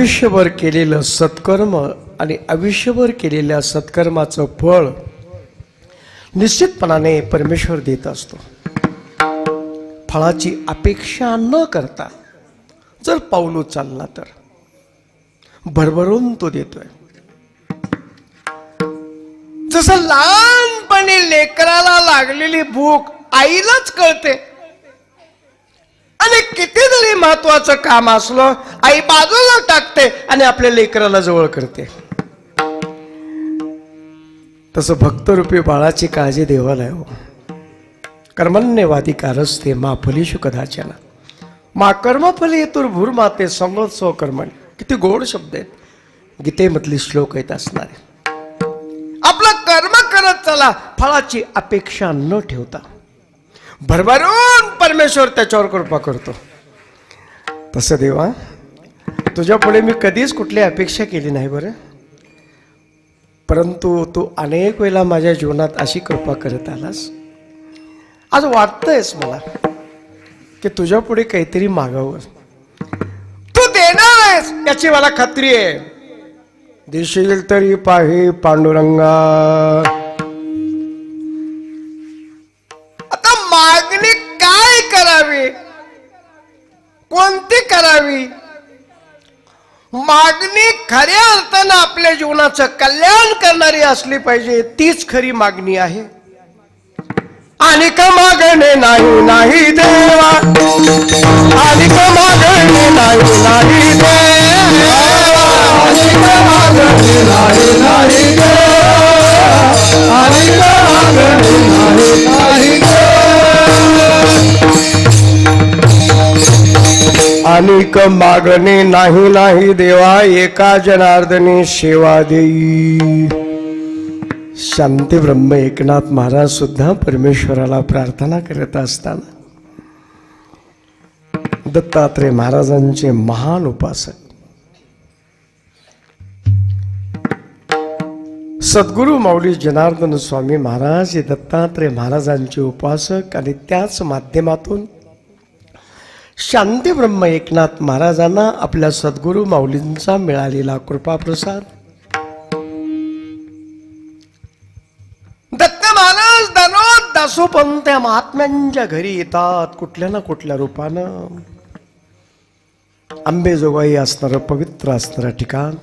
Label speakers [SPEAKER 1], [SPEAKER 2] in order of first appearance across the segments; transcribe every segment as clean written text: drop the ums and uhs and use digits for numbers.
[SPEAKER 1] आयुष्यभर केलेलं सत्कर्म आणि आयुष्यभर केलेल्या सत्कर्माचं फळ निश्चितपणाने परमेश्वर देत असतो. फळाची अपेक्षा न करता जर पाऊल उचलला तर भरभरून तो देतोय. जसं लहानपणी लेकराला लागलेली भूक आईलाच कळते आणि किती जरी महत्वाचं काम असलं आई बाजूला टाकते आणि आपल्या लेकराला जवळ करते. तसं भक्तरूपी बाळाची काळजी देवाला आहे. कर्मण्यवादी कारस्ते मा फलीषु कदाचन मा कर्मफली हेतुर्भूर माते संगोत्सव कर्मण. किती गोड शब्द आहेत, गीतेमधले श्लोक आहेत असणारे. आपलं कर्म करत चला, फळाची अपेक्षा न ठेवता भरभरून परमेश्वर त्याच्यावर कृपा करतो. तसं देवा तुझ्या पुढे मी कधीच कुठली अपेक्षा केली नाही बरं, परंतु तू अनेक वेळेला माझ्या जीवनात अशी कृपा करत आलास. आज वाटतंयस मला की तुझ्या पुढे काहीतरी मागावं, तू देणार आहेस याची मला खात्री आहे. देशील तरी पाहे पांडुरंगा. आता मागणी काय करावी, कोणती करावी? मागणी खऱ्या अर्थानं आपल्या जीवनाचं कल्याण करणारी असली पाहिजे, तीच खरी मागणी आहे. आणि का मागणे नाही नाही देवा, आणि का मागणे नाही नाही देवा, आणि का मागणे नाही नाही देवा, आणि का मागणे नाही नाही देवा, आणि का मागणे नाही नाही देवा, एका जनार्दनी सेवा देई. शांती ब्रह्म एकनाथ महाराज सुद्धा परमेश्वराला प्रार्थना करत असताना दत्तात्रय महाराजांचे महान उपासक सद्गुरु माऊली जनार्दन स्वामी महाराज हे दत्तात्रय महाराजांचे उपासक आणि त्याच माध्यमातून शांती ब्रह्म एकनाथ महाराजांना आपल्या सद्गुरु माऊलींचा मिळालेला कृपाप्रसाद. दत्त महाराज दररोज दासोपंत महात्म्यांच्या घरी येतात कुठल्या ना कुठल्या रूपानं. अंबेजोगाई असणारं पवित्र असणारं ठिकाण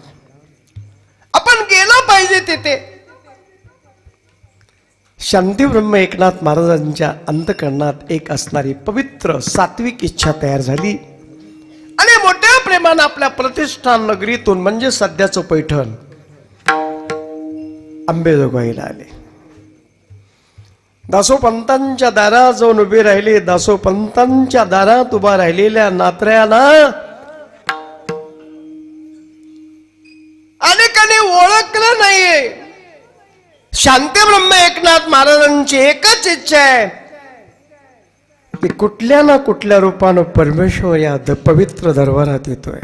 [SPEAKER 1] आपण गेलं पाहिजे. तिथे शांती ब्रह्म एकनाथ महाराजांच्या अंतःकरणात एक असणारी पवित्र सात्विक इच्छा तयार झाली आणि मोठ्या प्रेमानं आपल्या प्रतिष्ठान नगरीतून म्हणजे सध्याचं पैठण अंबेजोगाईला आले. दासोपंतांच्या दारात जाऊन उभे राहिले. दासोपंतांच्या दारात उभा राहिलेल्या नात्र्याला अनेकांनी ओळखलं नाहीये. शांती ब्रह्म एकनाथ महाराजांची एकच इच्छा आहे की कुठल्या ना कुठल्या रूपानं परमेश्वर या पवित्र दरबारात येतोय.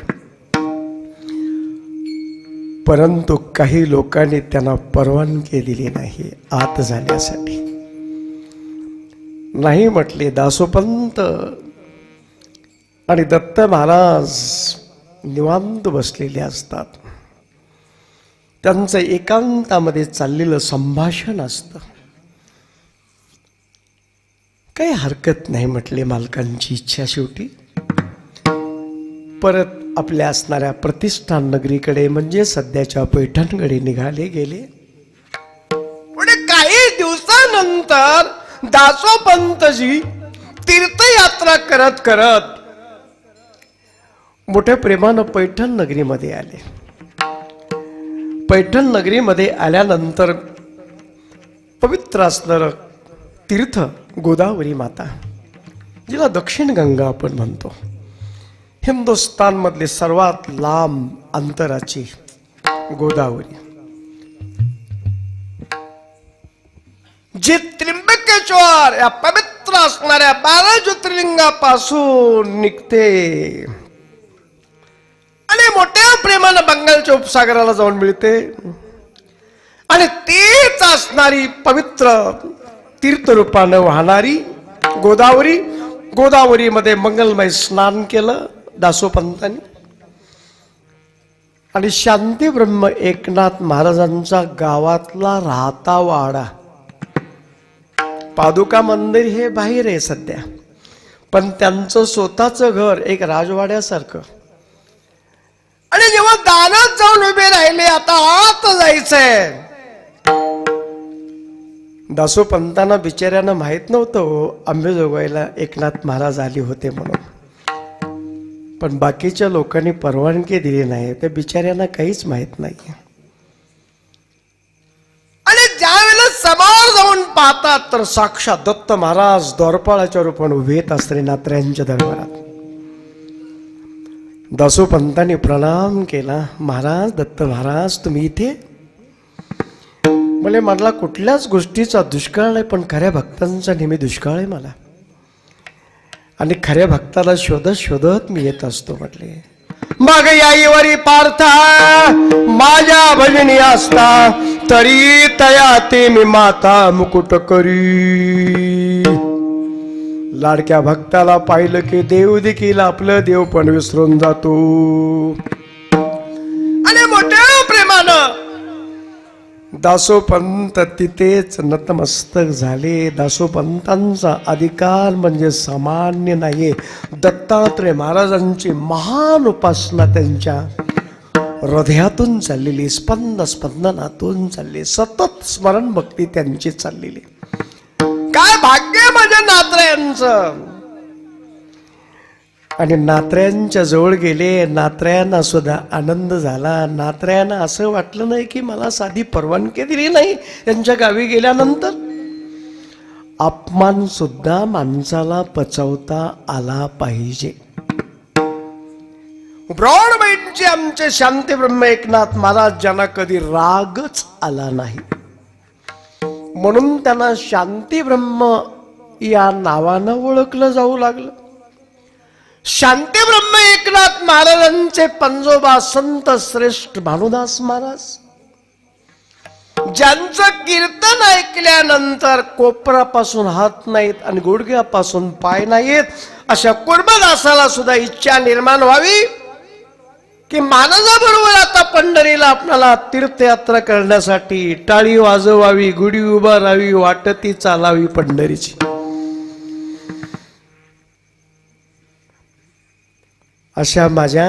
[SPEAKER 1] परंतु काही लोकांनी त्यांना परवानगी दिली नाही आत जाण्यासाठी. नाही म्हटले. दासोपंत आणि दत्त महाराज निवांत बसलेले असतात. त्यांचं एकांतामध्ये चाललेलं संभाषण असतं. काही हरकत नाही म्हटले, मालकांची इच्छा शेवटी. परत आपल्या असणाऱ्या प्रतिष्ठान नगरीकडे म्हणजे सध्याच्या पैठणकडे निघाले गेले. पुढे काही दिवसानंतर दासोपंतजी तीर्थयात्रा करत करत मोठ्या प्रेमानं पैठण नगरीमध्ये आले. पैठण नगरीमध्ये आल्यानंतर पवित्र असणारं तीर्थ गोदावरी माता, जिला दक्षिण गंगा आपण म्हणतो, हिंदुस्थानमधली सर्वात लांब अंतराची गोदावरी, जी त्र्यंबकेश्वर या पवित्र असणाऱ्या 12 ज्योतिर्लिंगापासून निघते आणि मोठ्या प्रेमानं बंगालच्या उपसागराला जाऊन मिळते. आणि तीच असणारी पवित्र तीर्थरूपानं वाहणारी गोदावरी, गोदावरीमध्ये मंगलमय स्नान केलं दासोपंतांनी. आणि शांती ब्रह्म एकनाथ महाराजांचा गावातला राहता वाडा. पादुका मंदिर हे बाहेर आहे सध्या, पण त्यांचं स्वतःचं घर एक राजवाड्यासारखं. आणि जेव्हा दानात जाऊन उभे राहिले, आता आत जायचंय. दासोपंतांना बिचाऱ्यांना माहित नव्हतं अंबेजोगाईला एकनाथ महाराज आले होते म्हणून, पण बाकीच्या लोकांनी परवानगी दिली नाही. त्या बिचाऱ्यांना काहीच माहित नाही. आणि ज्या वेळेला समोर जाऊन पाहतात तर साक्षात दत्त महाराज द्वारपाळाच्या रूपाने उभे येत असताना नात्र्यांच्या दरबारात. दासोपंतांनी प्रणाम केला. महाराज, दत्त महाराज तुम्ही इथे? मला म्हटला कुठल्याच गोष्टीचा दुष्काळ नाही, पण खऱ्या भक्तांचा नेहमी दुष्काळ आहे मला, आणि खऱ्या भक्ताला शोधत शोधत मी येत असतो म्हटले. मग याईवरी पार्था माझ्या भजनी असता, तरी तया ते मी माता मुकुट करी. लाडक्या भक्ताला पाहिलं की देव देखील आपलं देव पण विसरून जातो. आणि मोठ्या प्रेमानं दासोपंत तिथेच नतमस्तक झाले. दासोपंतांचा अधिकार म्हणजे सामान्य नाहीये. दत्तात्रय महाराजांची महान उपासना त्यांच्या हृदयातून चाललेली, स्पंदनातून चालली, सतत स्मरण भक्ती त्यांची चाललेली. काय भाग्य माझ्या नात्र्यांचं. आणि नात्र्यांच्या जवळ गेले. नात्र्यांना सुद्धा आनंद झाला. नात्र्यांना असं वाटलं नाही की मला साधी परवानगी दिली नाही. त्यांच्या गावी गेल्यानंतर अपमान सुद्धा माणसाला पचवता आला पाहिजे. ब्रॉडबँडचे आमचे शांती ब्रह्म एकनाथ महाराज ज्यांना कधी रागच आला नाही, म्हणून त्यांना शांती ब्रह्म या नावानं ओळखलं जाऊ लागलं. शांती ब्रह्म एकनाथ महाराजांचे पंजोबा संत श्रेष्ठ भानुदास महाराज, ज्यांचं कीर्तन ऐकल्यानंतर कोपरापासून हात नाहीत आणि गुडघ्यापासून पाय नाहीत, अशा कुर्मदासाला सुद्धा इच्छा निर्माण व्हावी की महाराजाबरोबर आता पंढरीला आपल्याला तीर्थयात्रा करण्यासाठी टाळी वाजवावी, गुढी उभा राहावी, वाटती चालावी पंढरीची. अशा माझ्या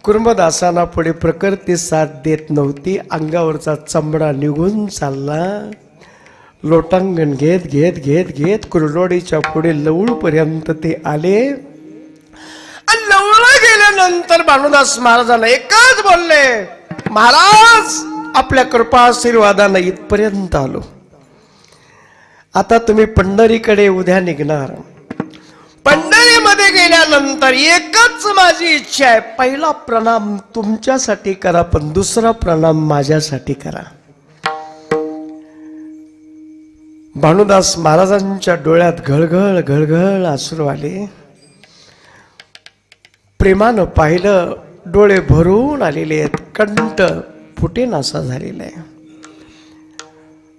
[SPEAKER 1] कुर्मदासांना पुढे प्रकृती साथ देत नव्हती. अंगावरचा चमडा निघून चालला. लोटांगण घेत घेत घेत घेत कुरडोडीच्या पुढे लवळपर्यंत ते आले. आणि लवळ गेल्यानंतर भानुदास महाराजांना एकच बोलले, महाराज आपल्या कृपा आशीर्वादाने इथपर्यंत आलो. आता तुम्ही पंढरीकडे उद्या निघणार. पंढरीमध्ये गेल्यानंतर एकच माझी इच्छा आहे, पहिला प्रणाम तुमच्यासाठी करा, पण दुसरा प्रणाम माझ्यासाठी करा. भानुदास महाराजांच्या डोळ्यात घळघळ घळघळ अश्रू आले. प्रेमानं पाहिलं, डोळे भरून आलेले आहेत, कंठ फुटेनासा झालेला आहे.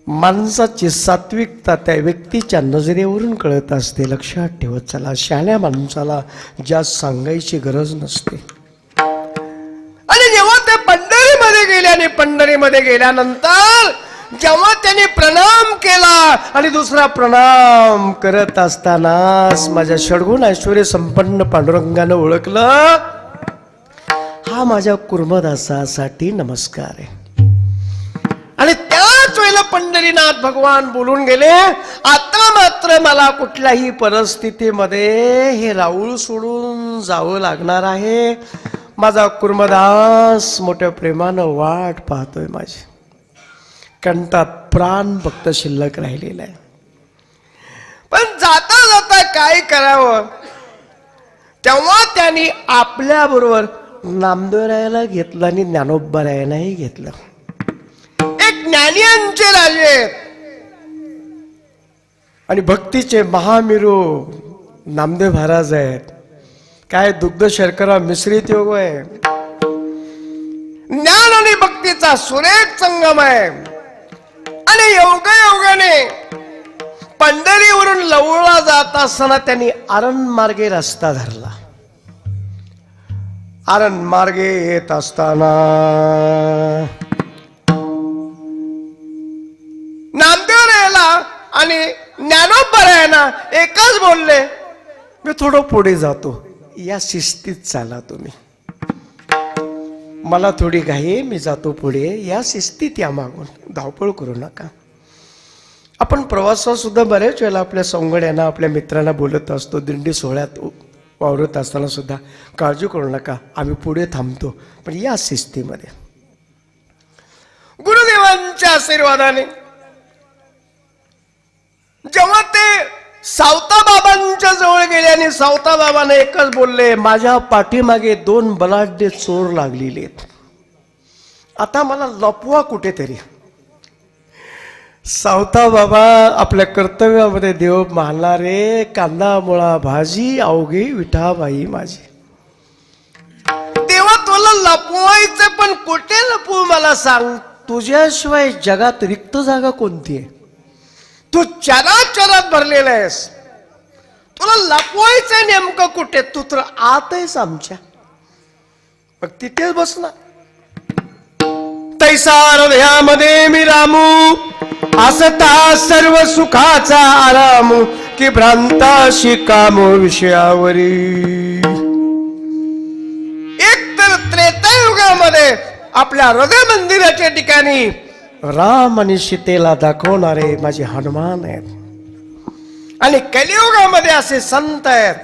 [SPEAKER 1] माणसाची सात्विकता त्या व्यक्तीच्या नजरेवरून कळत असते. लक्षात ठेवत चला, शहाण्या माणसाला जास्त सांगायची गरज नसते. आणि जेव्हा ते पंढरीमध्ये गेले आणि पंढरीमध्ये गेल्यानंतर जेव्हा त्यांनी प्रणाम केला आणि दुसरा प्रणाम करत असतानाच माझ्या षडगुण ऐश्वर्य संपन्न पांडुरंगानं ओळखलं, हा माझ्या कुर्मदासासाठी नमस्कार आहे. आणि त्याच वेळेला पंढरीनाथ भगवान बोलून गेले, आता मात्र मला कुठल्याही परिस्थितीमध्ये हे राऊळ सोडून जावं लागणार आहे. माझा कुर्मदास मोठ्या प्रेमानं वाट पाहतोय. माझी कंठात प्राण फक्त शिल्लक राहिलेला आहे. पण जाता जाता काय करावं, तेव्हा त्यांनी आपल्या बरोबर नामदेवरायाला घेतलं आणि ज्ञानोबारायांनाही घेतलं. एक ज्ञानियांचे राजे आणि भक्तीचे महामेरू नामदेव महाराज आहेत. काय दुग्ध शर्करा मिश्रित योग आहे. ज्ञान आणि भक्तीचा सुरेख संगम आहे. आणि योगायोगाने पंढरीवरून लवळा जात असताना त्यांनी आरण मार्गे रस्ता धरला. आरण मार्गे येत असताना नामदेव यायला आणि ज्ञानोबरायांना एकच बोलले, मी थोडं पुढे जातो, या शिस्तीत चाला तुम्ही, मला थोडी घाई आहे, मी जातो पुढे, या शिस्तीत या मागून, धावपळ करू नका. आपण प्रवासात सुद्धा बऱ्याच वेळेला आपल्या सवंगड्यांना आपल्या मित्रांना बोलत असतो, दिंडी सोहळ्यात वावरत असताना सुद्धा, काळजी करू नका, आम्ही पुढे थांबतो, पण या शिस्तीमध्ये. गुरुदेवांच्या आशीर्वादाने जेव्हा ते सावता बाबांच्या जवळ गेले आणि सावता बाबाने एकच बोलले, माझ्या पाठीमागे 2 बलाढ्य चोर लागलेले आहेत, आता मला लपवा कुठेतरी. सावता बाबा आपल्या कर्तव्यामध्ये देव मानणारे, कांदा मुळा भाजी अवघी विठाबाई माझी. देवा तुला लपवायचं, पण कुठे लपवू मला सांग, तुझ्याशिवाय जगात रिक्त जागा कोणती आहे? तू चराचरात भरलेला आहेस, तुला लपवायचं नेमकं कुठे? तू तर आत आहेस आमच्या, मग तिथेच बस ना. तैसा हृदयामध्ये मी रामू, असता सर्व सुखाचा आराम, की भ्रांताशी काम विषयावरी. एक तर त्रेतायुगामध्ये आपल्या हृदय मंदिराच्या ठिकाणी राम आणि सीतेला दाखवणारे माझे हनुमान आहेत, आणि कलियुगामध्ये असे संत आहेत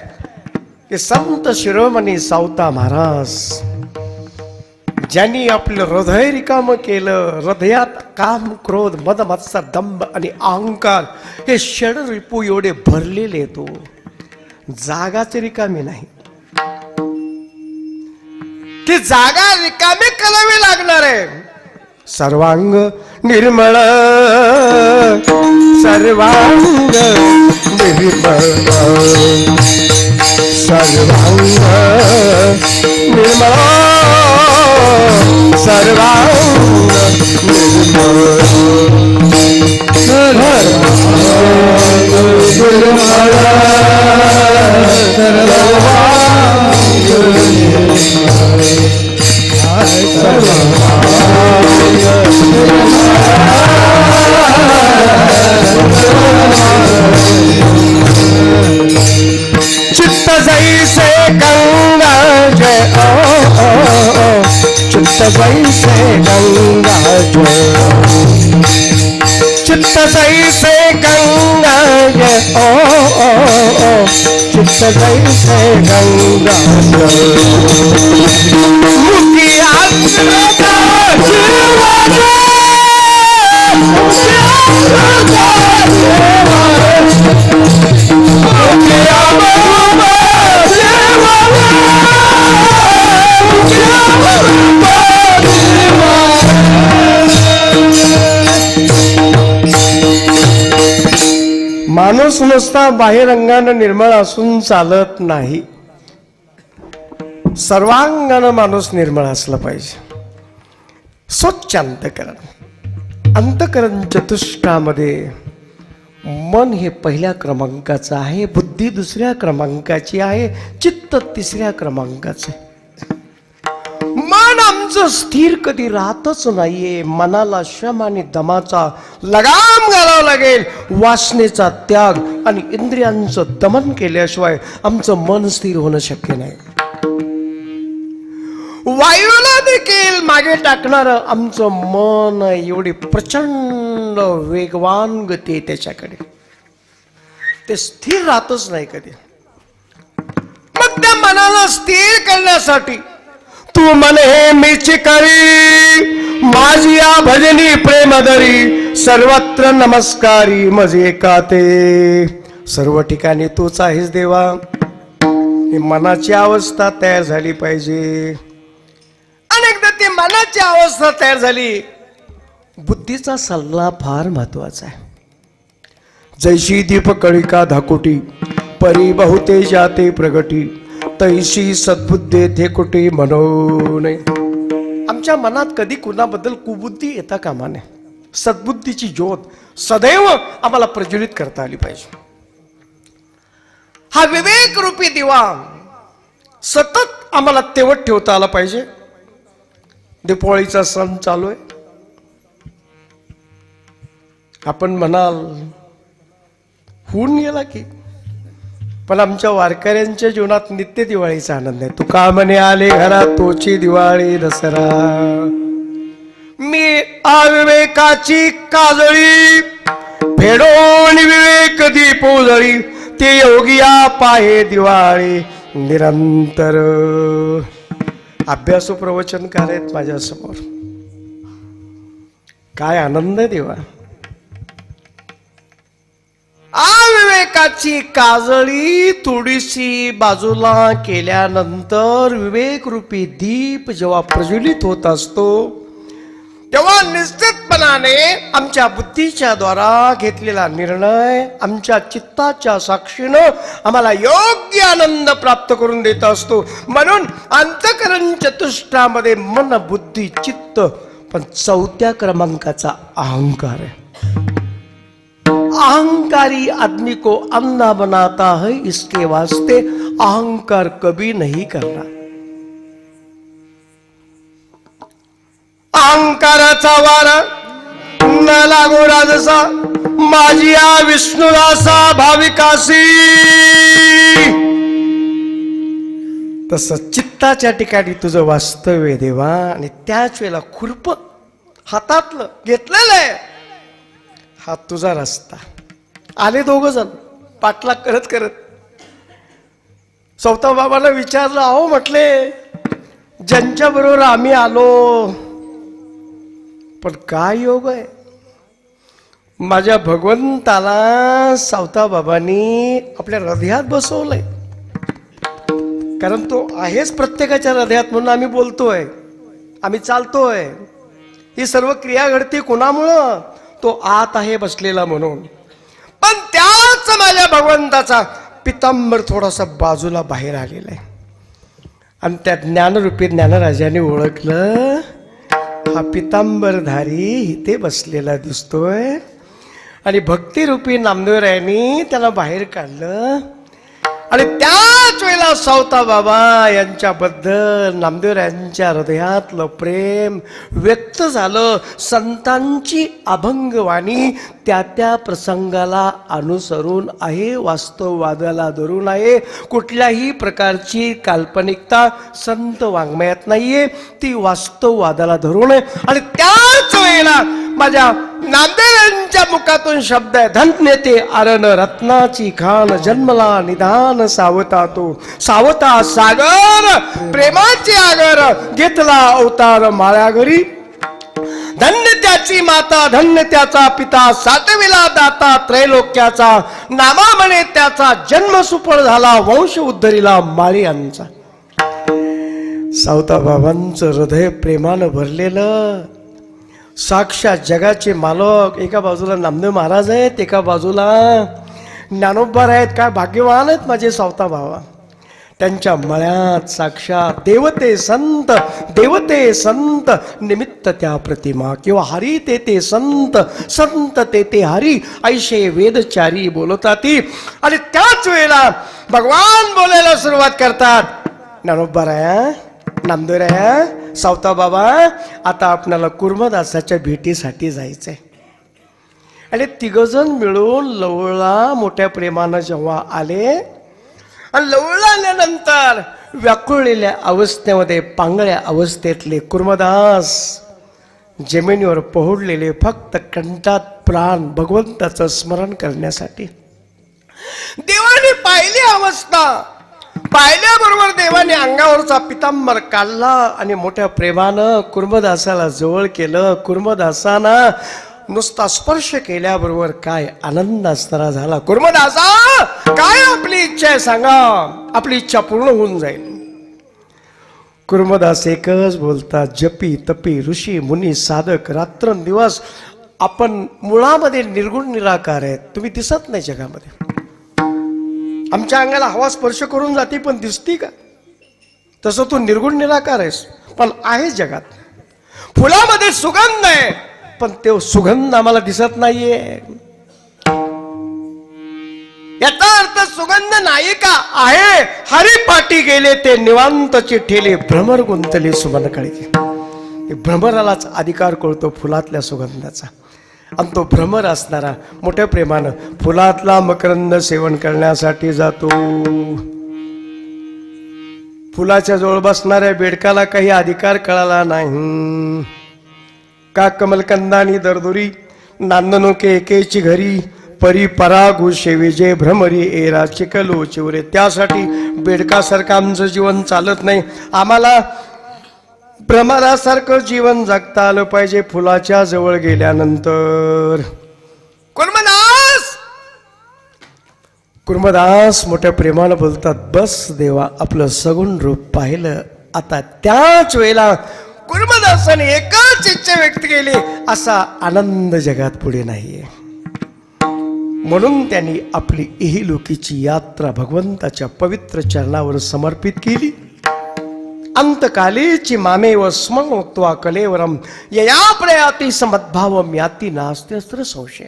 [SPEAKER 1] की संत शिरोमणी सावता महाराज, ज्यांनी आपलं हृदय रिकाम केलं. हृदयात काम, क्रोध, मद, मत्सर, दंभ आणि अहंकार हे षड रिपू एवढे भरलेले, तो जागाच रिकामी नाही. ती जागा रिकामी करावी लागणार आहे. सर्वांग निर्मळ, सर्वांग निर्मळ, सर्वांग निर्मळ, सर्वांग निर्मळ, चित्त जैसे गंगा जय, चित्त जैसे गंगा जय, चित्त जैसे गंगा जय, चित्त जैसे गंगा जय, मुक्ति आत्मा जीवन, माणूस नुसता बाह्य रंगानं निर्मळ असून चालत नाही, सर्वांगानं माणूस निर्मळ असला पाहिजे. स्वच्छ अंतकरण, अंतकरण चतुष्टामध्ये मन हे पहिल्या क्रमांकाचं आहे, बुद्धी 2ऱ्या क्रमांकाची आहे, चित्त 3ऱ्या क्रमांकाचं. मन आमचं स्थिर कधी राहतच नाहीये. मनाला श्रम आणि दमाचा लगाम घालावा लागेल. वासनेचा त्याग आणि इंद्रियांचं दमन केल्याशिवाय आमचं मन स्थिर होणं शक्य नाही. वायूला देखील मागे टाकणारं आमचं मन एवढी प्रचंड वेगवान गती आहे त्याच्याकडे, ते स्थिर राहतच नाही कधी. मग त्या मनाला स्थिर करण्यासाठी तू मन हे मीची करी, माझी या भजनी प्रेमदरी, सर्वत्र नमस्कारी मजे का ते. सर्व ठिकाणी तूच आहेस देवा. ही मनाची अवस्था तयार झाली पाहिजे. अनेकदा ती मनाची अवस्था तयार झाली, बुद्धीचा सल्ला फार महत्वाचा आहे. जैशी दीप कळिका धाकोटी, परी बहुते जाते प्रगटी, तैशी सद्बुद्धे धेकुटी म्हणू नये. आमच्या मनात कधी कुणाबद्दल कुबुद्धी येता कामा नये. सद्बुद्धीची ज्योत सदैव आम्हाला प्रज्वलित करता आली पाहिजे. हा विवेक रूपी दिवा सतत आम्हाला तेवढ ठेवता आला पाहिजे. दीपावळीचा सण चालू आहे. आपण म्हणाल होऊन गेला की, पण आमच्या वारकऱ्यांच्या जीवनात नित्य दिवाळीचा आनंद आहे. तुका म्हणे आले घरात तोची दिवाळी दसरा, मी अविवेकाची काजळी फेडोन विवेक दीप उजळी, ते योगिया पाहे दिवाळी निरंतर. अभ्यासू प्रवचनकार आहेत माझ्यासमोर. काय आनंद देवा. अविवेकाची काजळी थोडीशी बाजूला केल्यानंतर विवेक रूपी दीप जेव्हा प्रज्वलित होत असतो, तेव्हा निश्चितपणाने आमच्या बुद्धीच्या द्वारा घेतलेला निर्णय आमच्या चित्ताच्या साक्षीनं आम्हाला योग्य आनंद प्राप्त करून देत असतो. म्हणून अंतःकरण चतुष्टामध्ये मन बुद्धी चित्त, पण 4थ्या क्रमांकाचा अहंकार आहे. अहंकारी आदमी को अंधा बनाता है, इसके वास्ते अहंकार कभी नहीं करना. अहंकाराचा वारा न लागो राजसा, माझिया विष्णुदासा भाविकासी. तसं चित्ताच्या ठिकाणी तुझं वास्तव्य देवा. आणि त्याच वेळेला खुरप हातातलं घेतलेलं आहे, हा तुझा रस्ता. आले 2 जण पाठलाग करत करत. सौता बाबांना विचारलं, अहो म्हटले ज्यांच्या बरोबर आम्ही आलो, पण काय योग आहे, माझ्या भगवंताला सावता बाबांनी आपल्या हृदयात बसवलंय. कारण तो आहेच प्रत्येकाच्या हृदयात, म्हणून आम्ही बोलतोय, आम्ही चालतोय. ही सर्व क्रिया घडते कोणामुळं, तो आत आहे बसलेला म्हणून. पण त्याच माझ्या भगवंताचा पितांबर थोडासा बाजूला बाहेर आलेला आहे. आणि त्या ज्ञानरूपी ज्ञानराजाने ओळखलं, हा पितांबरधारी इथे बसलेला दिसतोय. आणि भक्तिरूपी नामदेवरायांनी त्याला बाहेर काढलं. आणि त्याच वेळेला सावता बाबा यांच्याबद्दल नामदेवरायांच्या हृदयातलं प्रेम व्यक्त झालं. संतांची अभंगवाणी त्या त्या प्रसंगाला अनुसरून आहे, वास्तववादाला धरून आहे. कुठल्याही प्रकारची काल्पनिकता संत वाङ्मयात नाहीये, ती वास्तववादाला धरून आहे. आणि त्याच वेळेला माझ्या नामदेवांच्या मुखातून शब्द आहे, धन्य ते अरण रत्नाची खान, जन्मला निधान सावता तो, सावता सागर प्रेमाचे आगर, घेतला अवतार माळ्या घरी. धन्य त्याची माता, धन्य त्याचा पिता, सातविला दाता त्रैलोक्याचा, नामा म्हणे त्याचा जन्म सुफळ झाला, वंश उद्धरिला माळी. सावता बाबांचं हृदय प्रेमानं भरलेलं. साक्षात जगाचे मालक एका बाजूला नामदेव महाराज आहेत, एका बाजूला ज्ञानोबा आहेत. काय भाग्यवान आहेत माझे सावता बाबा. त्यांच्या मळ्यात साक्षात देवते संत, देवते संत निमित्त त्या प्रतिमा, किंवा हरी ते संत, संत ते हरी, ऐशे वेदचारी बोलताती. आणि त्याच वेळेला भगवान बोलायला सुरुवात करतात. ज्ञानोबा राया, नामदेव राया, सावता बाबा, आता आपल्याला कुर्मदासाच्या भेटीसाठी जायचंय. आणि 3 जण मिळून लवळा मोठ्या प्रेमानं जेव्हा आले, आणि लवळा आल्यानंतर व्याकुळलेल्या अवस्थेमध्ये, पांगळ्या अवस्थेतले कुर्मदास जमिनीवर पोहोडलेले, फक्त कंठात प्राण भगवंताचं स्मरण करण्यासाठी. देवाने पाहिली अवस्था, पाहिल्याबरोबर देवाने अंगावरचा पितांबर काढला आणि मोठ्या प्रेमानं कुर्मदासाला जवळ केलं. कुर्मदासाना नुसता स्पर्श केल्याबरोबर काय आनंद असणारा झाला. कुर्मदासा, काय आपली इच्छा आहे सांगा, आपली इच्छा पूर्ण होऊन जाईल. कुर्मदास एकच बोलतात, जपी तपी ऋषी मुनी साधक रात्रंदिवस आपण मुळामध्ये निर्गुण निराकार आहेत. तुम्ही दिसत नाही जगामध्ये. आमच्या अंगाला हवा स्पर्श करून जाते पण दिसती का? तसं तू निर्गुण निराकार आहेस, पण आहेस जगात. फुलामध्ये सुगंध आहे, पण तो सुगंध आम्हाला दिसत नाहीये. याचा अर्थ सुगंध नायिका आहे. हरिपाटी गेले ते निवांतचे ठेले, भ्रमर गुंतले सुमन काळी. भ्रमरालाच अधिकार कळतो फुलातल्या सुगंधाचा, आणि तो भ्रमर असणारा मोठ्या प्रेमानं फुलातला मकरंद सेवन करण्यासाठी जातो. फुलाच्या जवळ बसणाऱ्या बेडकाला काही अधिकार कळाला नाही. का कमलकंदानी दरदुरी नांदनोके एकेची घरी, परी परागु शेविजे भ्रमरी एरा चिकलो चिवरे. त्यासाठी बेडकासारखं आमचं जीवन चालत नाही. आम्हाला भ्रमरासारखं जीवन जगता आलं पाहिजे फुलाच्या जवळ गेल्यानंतर. कुर्मदास मोठ्या प्रेमानं बोलतात, बस देवा आपलं सगुण रूप पाहिलं. आता त्याच वेळेला कुर्मदासाने एकच इच्छा व्यक्त केली, असा आनंद जगात पुढे नाहीये. म्हणून त्यांनी आपली इहलोकीची यात्रा भगवंताच्या पवित्र चरणावर समर्पित केली. अंतकालेची मामे व स्मत्वा कलेवरम यया प्रयाती समद्भावम याती नास्त्यस्त्र संशय.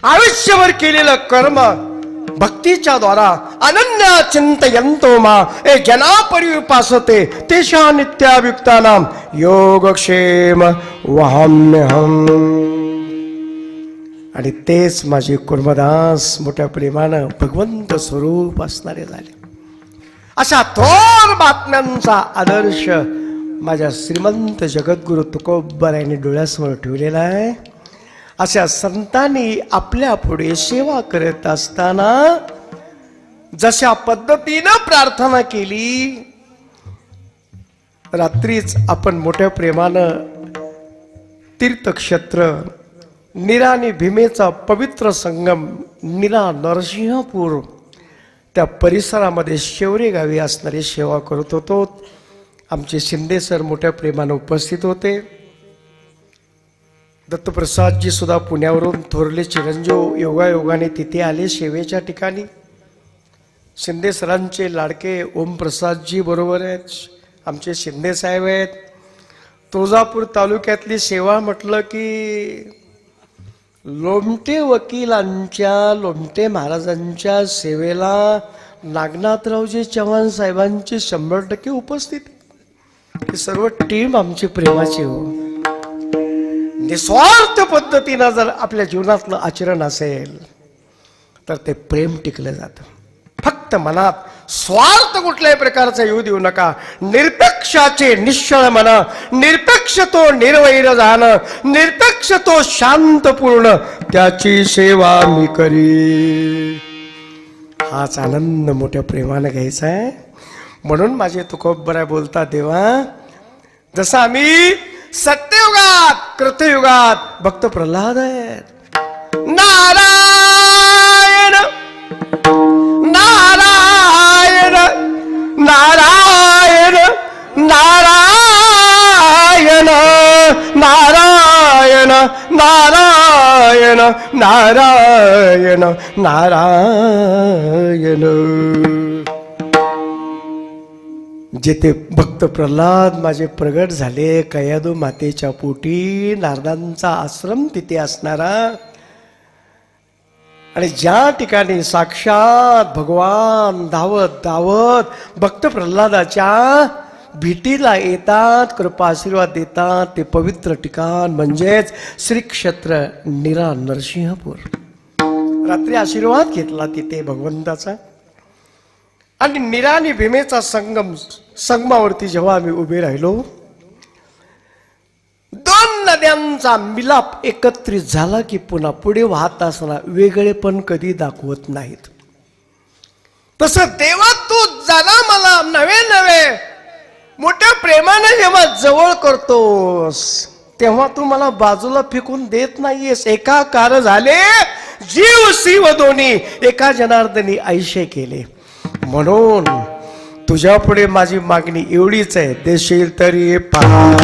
[SPEAKER 1] आयुष्यभर केलेलं कर्म भक्तीच्या द्वारा अनन्य चिंतयंतो मा ए जना परिपासते तेषा नित्याभियुक्तानां योगक्षेम वहाम्यहम्. आणि तेच माझे कुर्मदास मोठ्या प्रेमानं भगवंत स्वरूप असणारे झाले. अशा थोर बातम्यांचा आदर्श माझ्या श्रीमंत जगद्गुरु तुकोबरायांनी डोळ्यासमोर ठेवलेला आहे. अशा संतांनी आपल्या पुढे सेवा करत असताना जशा पद्धतीनं प्रार्थना केली, रात्रीच आपण मोठ्या प्रेमानं तीर्थक्षेत्र नीरा आणि भीमेचा पवित्र संगम नीरा नरसिंहपूर त्या परिसरामध्ये शेवरे गावी असणारी सेवा करत होतो. आमचे शिंदे सर मोठ्या प्रेमानं उपस्थित होते. दत्तप्रसादजी सुद्धा पुण्यावरून थोरले चिरंजीव योगायोगाने तिथे आले सेवेच्या ठिकाणी. शिंदे सरांचे लाडके ओमप्रसादजी बरोबर आहेत, आमचे शिंदे साहेब आहेत. तुळजापूर तालुक्यातली सेवा म्हटलं की लोमटे वकिलांच्या लोमटे महाराजांच्या सेवेला नागनाथरावजी चव्हाण साहेबांची 100% उपस्थिती. ही सर्व टीम आमची प्रेमाची हो. निस्वार्थ पद्धतीनं जर आपल्या जीवनातलं आचरण असेल तर ते प्रेम टिकलं जातं. फक्त मनात स्वार्थ कुठल्याही प्रकारचा येऊ देऊ नका. निरपेक्षाचे निश्चळ मना, निरपेक्ष तो निर्वैर जाणं, निरपेक्ष तो शांतपूर्ण त्याची सेवा मी करी. हाच आनंद मोठ्या प्रेमानं घ्यायचा आहे. म्हणून माझे तुकोबराय बोलता, देवा जसं आम्ही सत्ययुगात कृतयुगात भक्त प्रल्हाद आहेत. नारायण नारायण नारायण नारायण नारायण नारायण नारायण नारायण. जेथे भक्त प्रल्हाद माझे प्रगट झाले कयादू मातेच्या पोटी, नारदांचा आश्रम तिथे असणारा, आणि ज्या ठिकाणी साक्षात भगवान धावत धावत भक्त प्रल्हादाच्या भेटीला येतात, कृपा आशीर्वाद देतात, ते पवित्र ठिकाण म्हणजेच श्री क्षेत्र नीरा नरसिंहपूर. रात्री आशीर्वाद घेतला तिथे भगवंताचा. आणि नीरा आणि भीमेचा संगमावरती जेव्हा आम्ही उभे राहिलो, दोन नद्यांचा मिलाप एकत्रित झाला की पुन्हा पुढे वाहत असताना वेगळेपण कधी दाखवत नाहीत. तसं देवा तू जरा मला नवे नवे मोठ्या प्रेमाने जेव्हा जवळ करतोस तेव्हा तू मला बाजूला फेकून देत नाहीयेस. एकाकार झाले जीव शिव दोन्ही, एका जनार्दनी ऐशे केले. म्हणून तुझ्या पुढे माझी मागणी एवढीच आहे, देशील तरी पाय